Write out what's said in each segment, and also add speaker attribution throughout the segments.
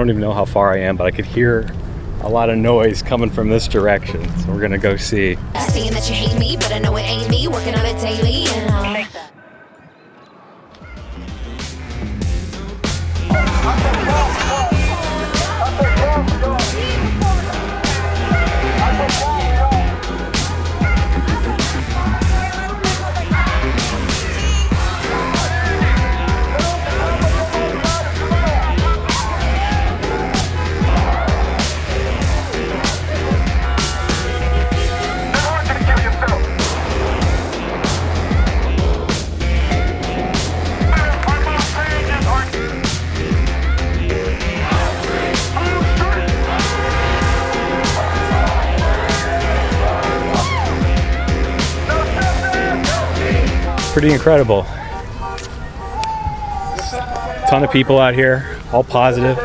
Speaker 1: don't even know how far I am, but I could hear a lot of noise coming from this direction. So we're gonna go see.
Speaker 2: Saying that you hate me, but I know it ain't me. Working on it daily.
Speaker 1: Pretty incredible. Ton of people out here, all positive.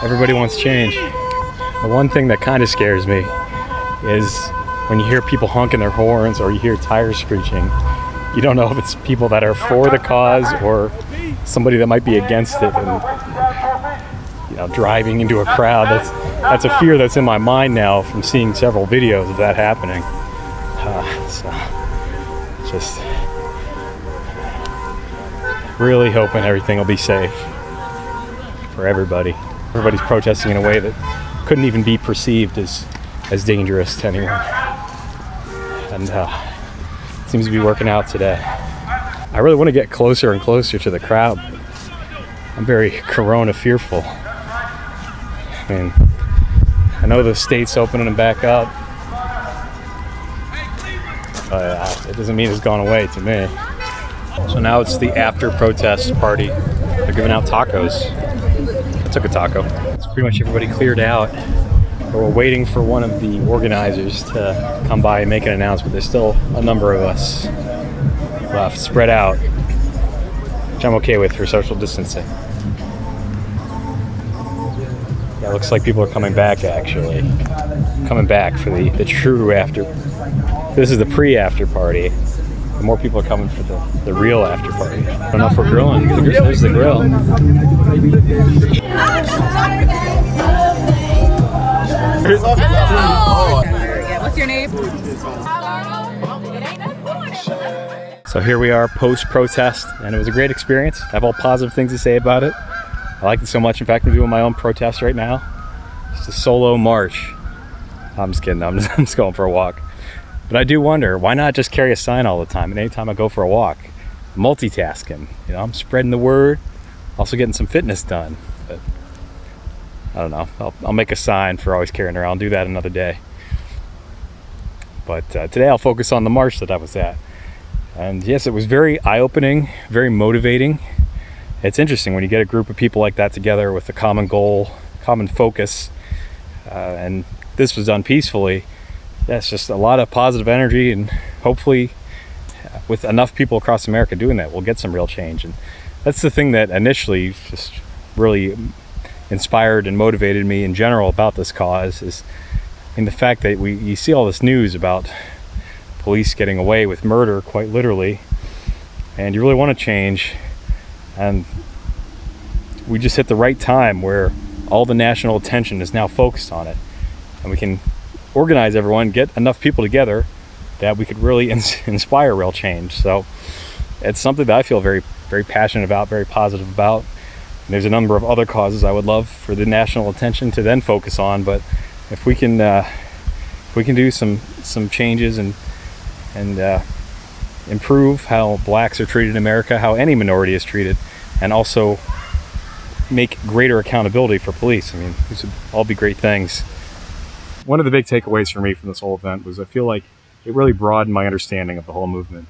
Speaker 1: Everybody wants change. The one thing that kind of scares me is when you hear people honking their horns or you hear tires screeching. You don't know if it's people that are for the cause or somebody that might be against it, and driving into a crowd. That's a fear that's in my mind now from seeing several videos of that happening. So just really hoping everything will be safe for everybody. Everybody's protesting in a way that couldn't even be perceived as dangerous to anyone, and seems to be working out today. I really want to get closer and closer to the crowd. I'm very corona fearful. I mean, I know the state's opening them back up, but it doesn't mean it's gone away to me. So now it's the after protest party. They're giving out tacos. I took a taco. It's pretty much everybody cleared out. We're waiting for one of the organizers to come by and make an announcement. There's still a number of us left, spread out, which I'm okay with for social distancing. Yeah, it looks like people are coming back, actually. Coming back for the true after. This is the pre-after party. The more people are coming for the real after party. I don't know if we're grilling. There's the grill.
Speaker 3: What's your name?
Speaker 1: So here we are post-protest, and it was a great experience. I have all positive things to say about it. I liked it so much. In fact, I'm doing my own protest right now. It's a solo march. I'm just kidding. I'm just going for a walk. But I do wonder, why not just carry a sign all the time? And anytime I go for a walk, multitasking. I'm spreading the word, also getting some fitness done. But I don't know. I'll make a sign for always carrying around. I'll do that another day. But today I'll focus on the march that I was at. And yes, it was very eye-opening, very motivating. It's interesting when you get a group of people like that together with a common goal, common focus, and this was done peacefully. That's just a lot of positive energy, and hopefully with enough people across America doing that, we'll get some real change. And that's the thing that initially just really inspired and motivated me in general about this cause, is in the fact that you see all this news about police getting away with murder, quite literally, and you really want to change. And we just hit the right time where all the national attention is now focused on it, and we can organize everyone, get enough people together that we could really inspire real change. So it's something that I feel very, very passionate about, very positive about. And there's a number of other causes I would love for the national attention to then focus on, but if we can do some changes and improve how blacks are treated in America, how any minority is treated, and also make greater accountability for police. I mean, these would all be great things. One of the big takeaways for me from this whole event was I feel like it really broadened my understanding of the whole movement.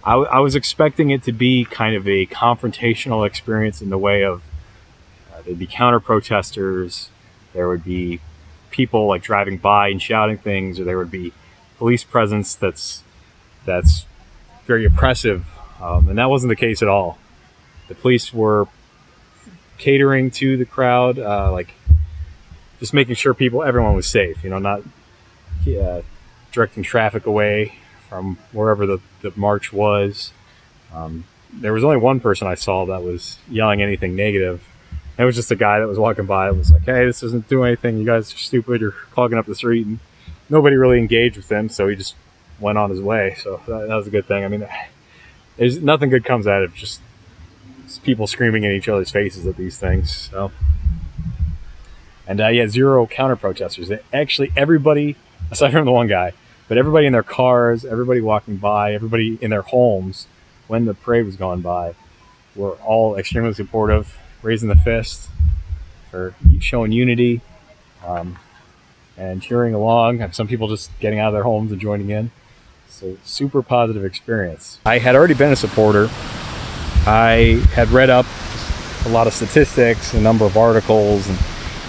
Speaker 1: I was expecting it to be kind of a confrontational experience in the way of there'd be counter-protesters, there would be people like driving by and shouting things, or there would be police presence that's very oppressive, and that wasn't the case at all. The police were catering to the crowd, just making sure everyone was safe, not directing traffic away from wherever the march was, there was only one person I saw that was yelling anything negative. It was just a guy that was walking by and was like, hey, this doesn't do anything. You guys are stupid. You're clogging up the street. And nobody really engaged with him, so he just went on his way. So that was a good thing. I mean, there's nothing good comes out of just people screaming in each other's faces at these things. So, and yeah, zero counter protesters. Actually, everybody, aside from the one guy, but everybody in their cars, everybody walking by, everybody in their homes when the parade was going by, were all extremely supportive, raising the fist for showing unity, and cheering along, and some people just getting out of their homes and joining in. So super positive experience. I had already been a supporter. I had read up a lot of statistics, a number of articles, and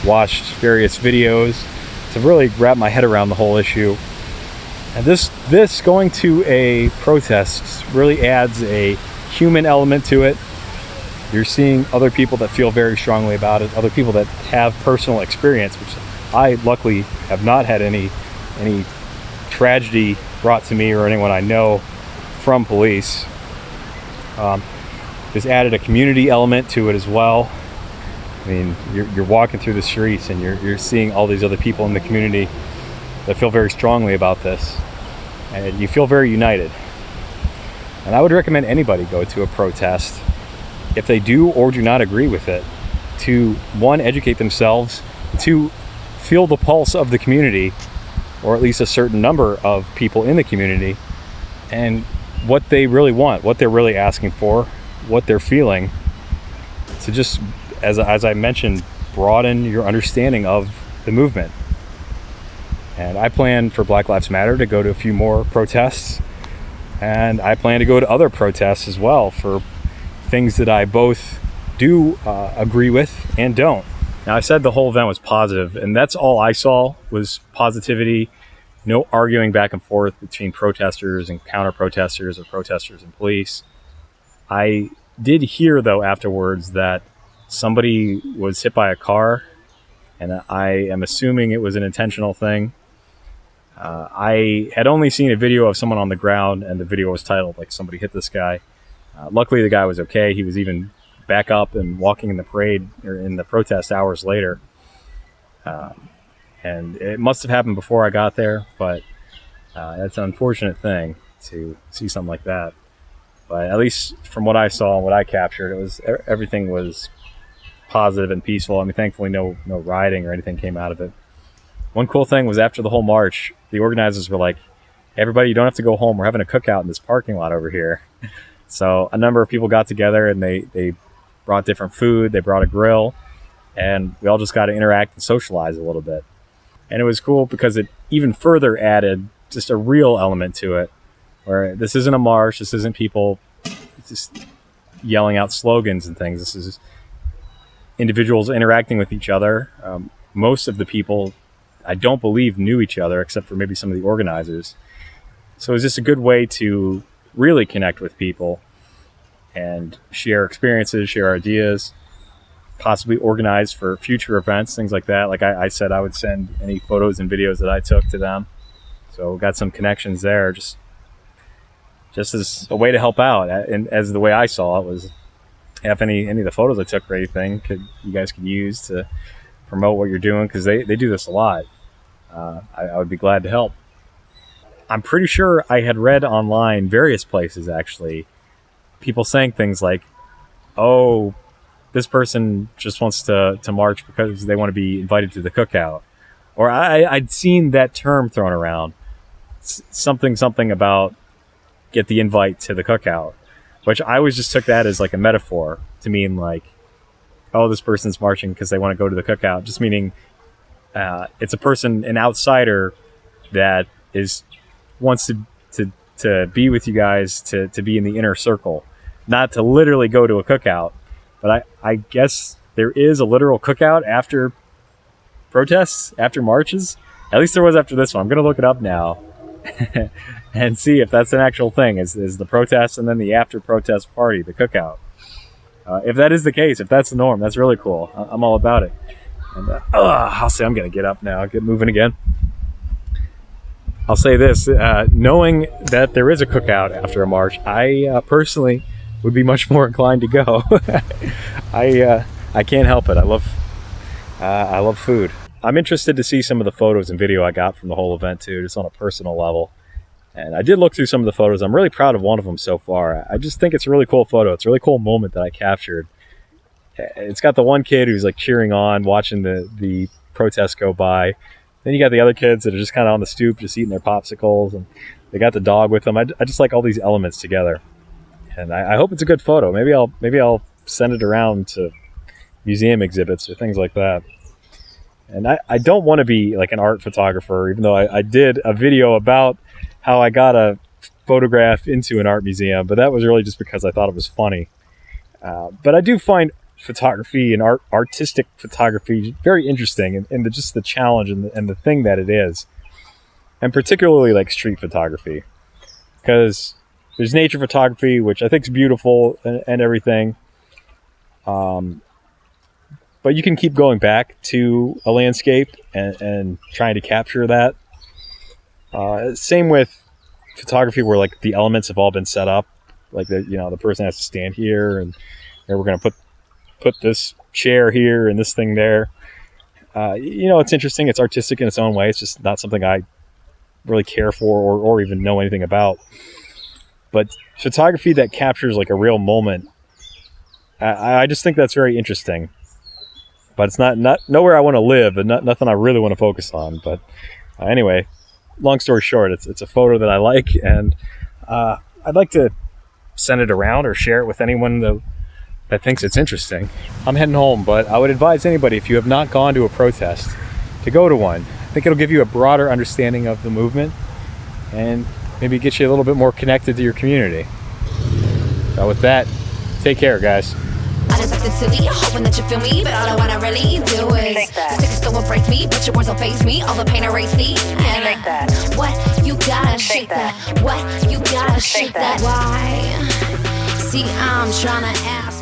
Speaker 1: watched various videos to really wrap my head around the whole issue. And this going to a protest really adds a human element to it. You're seeing other people that feel very strongly about it, other people that have personal experience, which I luckily have not had any tragedy brought to me or anyone I know from police. This added a community element to it as well. I mean, you're walking through the streets and you're seeing all these other people in the community that feel very strongly about this, and you feel very united. And I would recommend anybody go to a protest if they do or do not agree with it, to one, educate themselves, two, feel the pulse of the community, or at least a certain number of people in the community, and what they really want, what they're really asking for, what they're feeling, to just, as I mentioned, broaden your understanding of the movement. And I plan for Black Lives Matter to go to a few more protests, and I plan to go to other protests as well for things that I both do agree with and don't. Now, I said the whole event was positive, and that's all I saw was positivity. No arguing back and forth between protesters and counter-protesters or protesters and police. I did hear, though, afterwards that somebody was hit by a car, and I am assuming it was an intentional thing. I had only seen a video of someone on the ground, and the video was titled, like, somebody hit this guy. Luckily, the guy was okay. He was even back up and walking in the parade, or in the protest hours later. And it must have happened before I got there, but that's an unfortunate thing to see something like that. But at least from what I saw and what I captured, everything was positive and peaceful. I mean, thankfully, no rioting or anything came out of it. One cool thing was after the whole march, the organizers were like, everybody, you don't have to go home. We're having a cookout in this parking lot over here. So a number of people got together and they brought different food. They brought a grill, and we all just got to interact and socialize a little bit. And it was cool because it even further added just a real element to it, where this isn't a march. This isn't people just yelling out slogans and things. This is individuals interacting with each other. Most of the people, I don't believe, knew each other, except for maybe some of the organizers. So it was just a good way to really connect with people and share experiences, share ideas, possibly organize for future events, things like that. Like I said, I would send any photos and videos that I took to them. So got some connections there, just as a way to help out. And as the way I saw it was, if any of the photos I took or anything you guys could use to promote what you're doing, because they do this a lot. I would be glad to help. I'm pretty sure I had read online, various places actually, people saying things like, oh, this person just wants to march because they want to be invited to the cookout. Or I'd seen that term thrown around, something about get the invite to the cookout, which I always just took that as like a metaphor to mean like, oh, this person's marching because they want to go to the cookout, just meaning it's a person, an outsider that wants to be with you guys, to be in the inner circle, not to literally go to a cookout. But I guess there is a literal cookout after protests, after marches. At least there was after this one. I'm going to look it up now and see if that's an actual thing. Is the protest and then the after protest party, the cookout. If that is the case, if that's the norm, that's really cool. I'm all about it. And I'll say I'm going to get up now, get moving again. I'll say this, knowing that there is a cookout after a march, I personally would be much more inclined to go. I can't help it. I love food. I'm interested to see some of the photos and video I got from the whole event too, just on a personal level. And I did look through some of the photos. I'm really proud of one of them so far. I just think it's a really cool photo. It's a really cool moment that I captured. It's got the one kid who's like cheering on, watching the protest go by. Then you got the other kids that are just kind of on the stoop, just eating their popsicles, and they got the dog with them. I just like all these elements together, and I hope it's a good photo. Maybe I'll send it around to museum exhibits or things like that. And I don't want to be like an art photographer, even though I did a video about how I got a photograph into an art museum, but that was really just because I thought it was funny. But I do find photography and artistic photography very interesting, and just the challenge and the thing that it is, and particularly like street photography, because there's nature photography, which I think is beautiful and everything, but you can keep going back to a landscape and trying to capture that. Same with photography, where like the elements have all been set up, like the person has to stand here, and we're going to put this chair here and this thing there. It's interesting. It's artistic in its own way. It's just not something I really care for or even know anything about. But photography that captures like a real moment, I just think that's very interesting. But it's not nowhere I want to live, and nothing I really want to focus on. But anyway, long story short, it's a photo that I like, and I'd like to send it around or share it with anyone that thinks it's interesting. I'm heading home, but I would advise anybody, if you have not gone to a protest, to go to one. I think it'll give you a broader understanding of the movement and maybe get you a little bit more connected to your community. So with that, take care, guys.
Speaker 2: I just like to be hoping that you feel me, but all I wanna really do is stickers still will break me, but your words will face me, all the pain erase me. And what you gotta shake that? What you gotta shake that? Why? See, I'm tryna ask.